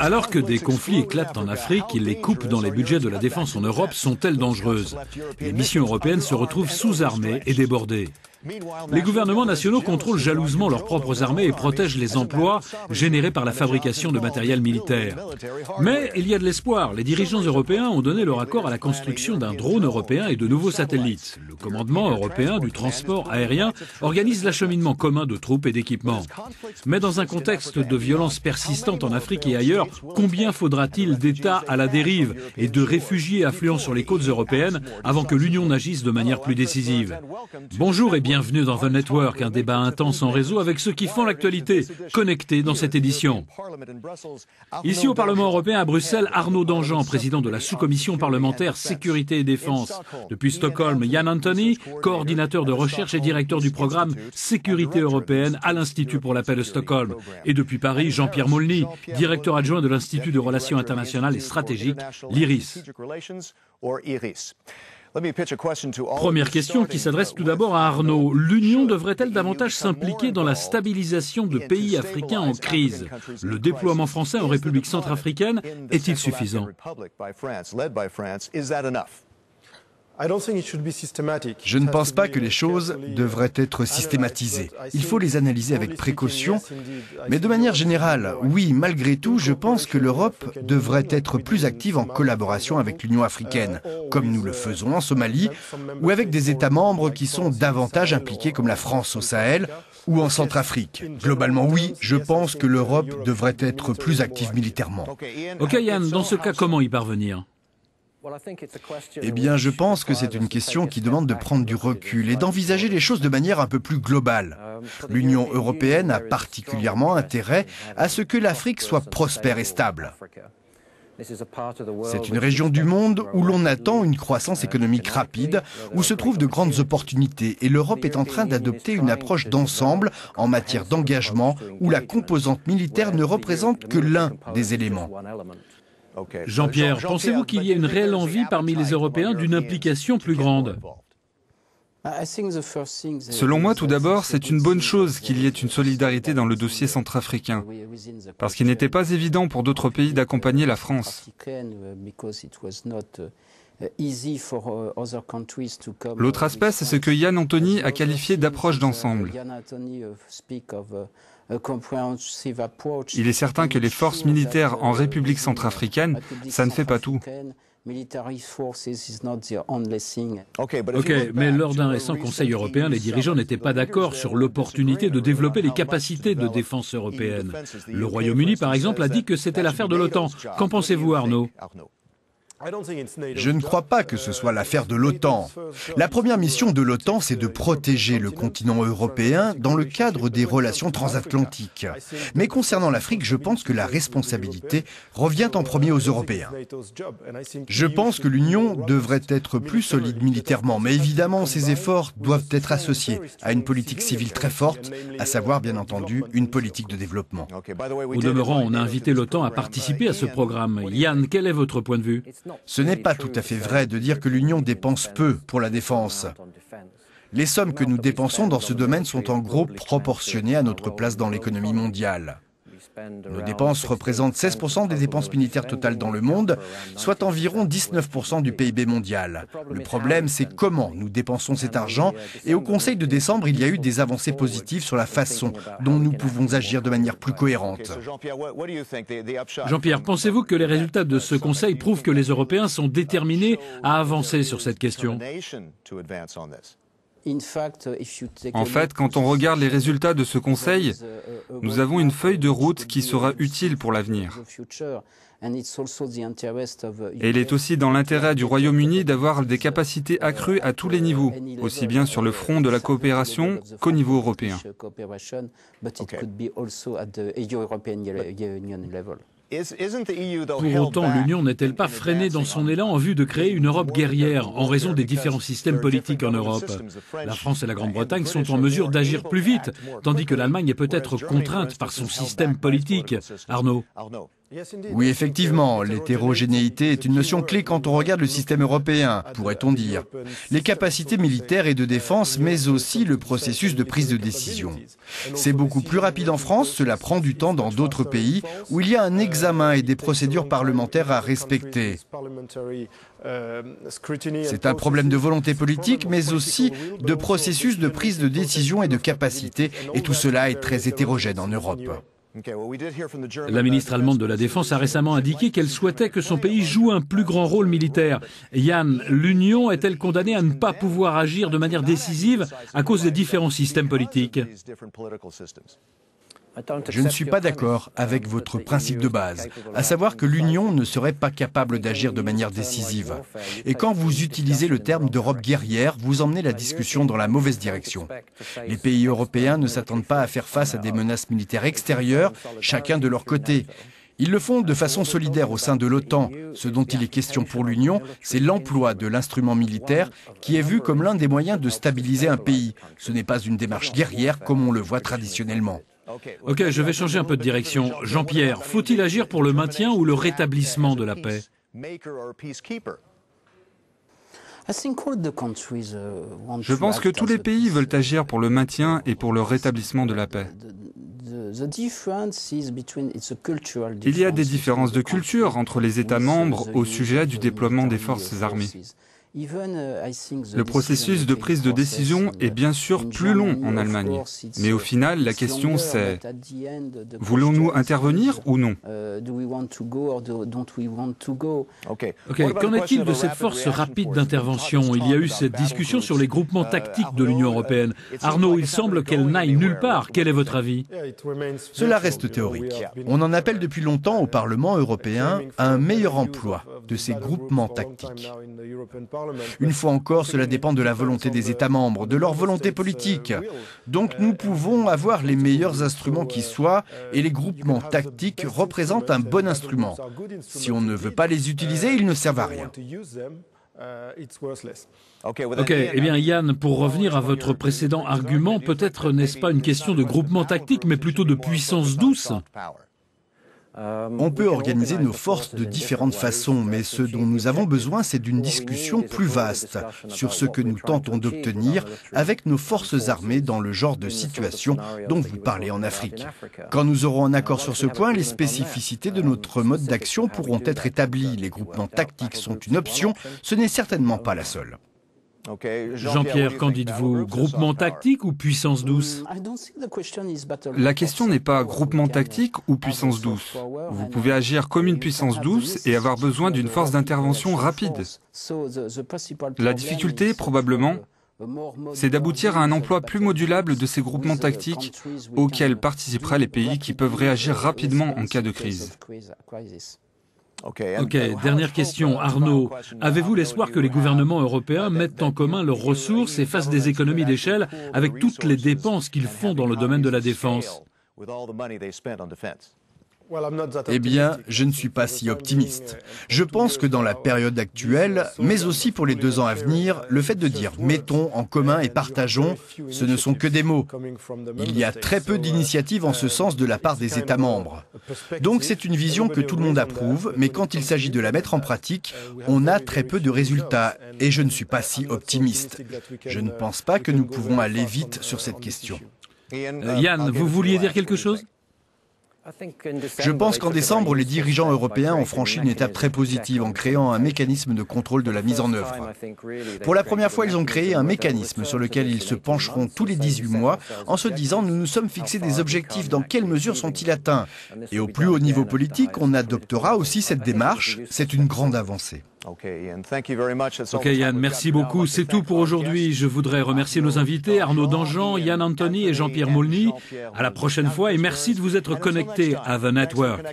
Alors que des conflits éclatent en Afrique, les coupes dans les budgets de la défense en Europe sont-elles dangereuses? Les missions européennes se retrouvent sous-armées et débordées. Les gouvernements nationaux contrôlent jalousement leurs propres armées et protègent les emplois générés par la fabrication de matériel militaire. Mais il y a de l'espoir. Les dirigeants européens ont donné leur accord à la construction d'un drone européen et de nouveaux satellites. Le commandement européen du transport aérien organise l'acheminement commun de troupes et d'équipements. Mais dans un contexte de violence persistante en Afrique et ailleurs, combien faudra-t-il d'États à la dérive et de réfugiés affluant sur les côtes européennes avant que l'Union n'agisse de manière plus décisive? Bonjour et bienvenue dans The Network, un débat intense en réseau avec ceux qui font l'actualité, connectés dans cette édition. Ici au Parlement européen à Bruxelles, Arnaud Danjean, président de la sous-commission parlementaire Sécurité et Défense. Depuis Stockholm, Jan Antony, coordinateur de recherche et directeur du programme Sécurité européenne à l'Institut pour la paix de Stockholm. Et depuis Paris, Jean-Pierre Maulny, directeur adjoint de l'Institut de relations internationales et stratégiques, l'IRIS. Première question qui s'adresse tout d'abord à Arnaud. L'Union devrait-elle davantage s'impliquer dans la stabilisation de pays africains en crise? Le déploiement français en République centrafricaine est-il suffisant? Je ne pense pas que les choses devraient être systématisées. Il faut les analyser avec précaution. Mais de manière générale, oui, malgré tout, je pense que l'Europe devrait être plus active en collaboration avec l'Union africaine, comme nous le faisons en Somalie, ou avec des États membres qui sont davantage impliqués comme la France au Sahel ou en Centrafrique. Globalement, oui, je pense que l'Europe devrait être plus active militairement. Ok Yann, dans ce cas, comment y parvenir? Eh bien, je pense que c'est une question qui demande de prendre du recul et d'envisager les choses de manière un peu plus globale. L'Union européenne a particulièrement intérêt à ce que l'Afrique soit prospère et stable. C'est une région du monde où l'on attend une croissance économique rapide, où se trouvent de grandes opportunités, et l'Europe est en train d'adopter une approche d'ensemble en matière d'engagement, où la composante militaire ne représente que l'un des éléments. Jean-Pierre, pensez-vous qu'il y ait une réelle envie parmi les Européens d'une implication plus grande? Selon moi, tout d'abord, c'est une bonne chose qu'il y ait une solidarité dans le dossier centrafricain, parce qu'il n'était pas évident pour d'autres pays d'accompagner la France. L'autre aspect, c'est ce que Jan Antony a qualifié d'approche d'ensemble. Il est certain que les forces militaires en République centrafricaine, ça ne fait pas tout. Ok, mais lors d'un récent Conseil européen, les dirigeants n'étaient pas d'accord sur l'opportunité de développer les capacités de défense européennes. Le Royaume-Uni, par exemple, a dit que c'était l'affaire de l'OTAN. Qu'en pensez-vous, Arnaud? Je ne crois pas que ce soit l'affaire de l'OTAN. La première mission de l'OTAN, c'est de protéger le continent européen dans le cadre des relations transatlantiques. Mais concernant l'Afrique, je pense que la responsabilité revient en premier aux Européens. Je pense que l'Union devrait être plus solide militairement, mais évidemment, ces efforts doivent être associés à une politique civile très forte, à savoir, bien entendu, une politique de développement. Au demeurant, on a invité l'OTAN à participer à ce programme. Yann, quel est votre point de vue? Ce n'est pas tout à fait vrai de dire que l'Union dépense peu pour la défense. Les sommes que nous dépensons dans ce domaine sont en gros proportionnées à notre place dans l'économie mondiale. Nos dépenses représentent 16% des dépenses militaires totales dans le monde, soit environ 19% du PIB mondial. Le problème, c'est comment nous dépensons cet argent, et au Conseil de décembre, il y a eu des avancées positives sur la façon dont nous pouvons agir de manière plus cohérente. Jean-Pierre, pensez-vous que les résultats de ce Conseil prouvent que les Européens sont déterminés à avancer sur cette question? En fait, quand on regarde les résultats de ce Conseil, nous avons une feuille de route qui sera utile pour l'avenir. Et il est aussi dans l'intérêt du Royaume-Uni d'avoir des capacités accrues à tous les niveaux, aussi bien sur le front de la coopération qu'au niveau européen. Pour autant, l'Union n'est-elle pas freinée dans son élan en vue de créer une Europe guerrière en raison des différents systèmes politiques en Europe? La France et la Grande-Bretagne sont en mesure d'agir plus vite, tandis que l'Allemagne est peut-être contrainte par son système politique. Arnaud? Oui, effectivement, l'hétérogénéité est une notion clé quand on regarde le système européen, pourrait-on dire. Les capacités militaires et de défense, mais aussi le processus de prise de décision. C'est beaucoup plus rapide en France, cela prend du temps dans d'autres pays, où il y a un examen et des procédures parlementaires à respecter. C'est un problème de volonté politique, mais aussi de processus de prise de décision et de capacité, et tout cela est très hétérogène en Europe. La ministre allemande de la Défense a récemment indiqué qu'elle souhaitait que son pays joue un plus grand rôle militaire. Yann, l'Union est-elle condamnée à ne pas pouvoir agir de manière décisive à cause des différents systèmes politiques ? Je ne suis pas d'accord avec votre principe de base, à savoir que l'Union ne serait pas capable d'agir de manière décisive. Et quand vous utilisez le terme d'Europe guerrière, vous emmenez la discussion dans la mauvaise direction. Les pays européens ne s'attendent pas à faire face à des menaces militaires extérieures, chacun de leur côté. Ils le font de façon solidaire au sein de l'OTAN. Ce dont il est question pour l'Union, c'est l'emploi de l'instrument militaire qui est vu comme l'un des moyens de stabiliser un pays. Ce n'est pas une démarche guerrière comme on le voit traditionnellement. Ok, je vais changer un peu de direction. Jean-Pierre, faut-il agir pour le maintien ou le rétablissement de la paix ? Je pense que tous les pays veulent agir pour le maintien et pour le rétablissement de la paix. Il y a des différences de culture entre les États membres au sujet du déploiement des forces armées. Le processus de prise de décision est bien sûr plus long en Allemagne. Mais au final, la question c'est, voulons-nous intervenir ou non ? Qu'en est-il de cette force rapide d'intervention ? Il y a eu cette discussion sur les groupements tactiques de l'Union européenne. Arnaud, il semble qu'elle n'aille nulle part. Quel est votre avis ? Cela reste théorique. On en appelle depuis longtemps au Parlement européen à un meilleur emploi de ces groupements tactiques. Une fois encore, cela dépend de la volonté des États membres, de leur volonté politique. Donc nous pouvons avoir les meilleurs instruments qui soient, et les groupements tactiques représentent un bon instrument. Si on ne veut pas les utiliser, ils ne servent à rien. Ok, eh bien Yann, pour revenir à votre précédent argument, peut-être n'est-ce pas une question de groupement tactique, mais plutôt de puissance douce ? On peut organiser nos forces de différentes façons, mais ce dont nous avons besoin, c'est d'une discussion plus vaste sur ce que nous tentons d'obtenir avec nos forces armées dans le genre de situation dont vous parlez en Afrique. Quand nous aurons un accord sur ce point, les spécificités de notre mode d'action pourront être établies. Les groupements tactiques sont une option, ce n'est certainement pas la seule. Jean-Pierre, qu'en dites-vous ? Groupement tactique ou puissance douce ? La question n'est pas groupement tactique ou puissance douce. Vous pouvez agir comme une puissance douce et avoir besoin d'une force d'intervention rapide. La difficulté, probablement, c'est d'aboutir à un emploi plus modulable de ces groupements tactiques auxquels participeraient les pays qui peuvent réagir rapidement en cas de crise. Ok, dernière question. Arnaud, avez-vous l'espoir que les gouvernements européens mettent en commun leurs ressources et fassent des économies d'échelle avec toutes les dépenses qu'ils font dans le domaine de la défense ? Eh bien, je ne suis pas si optimiste. Je pense que dans la période actuelle, mais aussi pour les 2 ans à venir, le fait de dire « mettons en commun et partageons », ce ne sont que des mots. Il y a très peu d'initiatives en ce sens de la part des États membres. Donc c'est une vision que tout le monde approuve, mais quand il s'agit de la mettre en pratique, on a très peu de résultats. Et je ne suis pas si optimiste. Je ne pense pas que nous pouvons aller vite sur cette question. Yann, vous vouliez dire quelque chose ? Je pense qu'en décembre, les dirigeants européens ont franchi une étape très positive en créant un mécanisme de contrôle de la mise en œuvre. Pour la première fois, ils ont créé un mécanisme sur lequel ils se pencheront tous les 18 mois en se disant « nous nous sommes fixés des objectifs, dans quelle mesure sont-ils atteints ?» Et au plus haut niveau politique, on adoptera aussi cette démarche. C'est une grande avancée. Ok Yann, merci beaucoup. C'est tout pour aujourd'hui. Je voudrais remercier nos invités, Arnaud Danjean, Yann Anthony et Jean-Pierre Maulny. À la prochaine fois et merci de vous être connectés à The Network.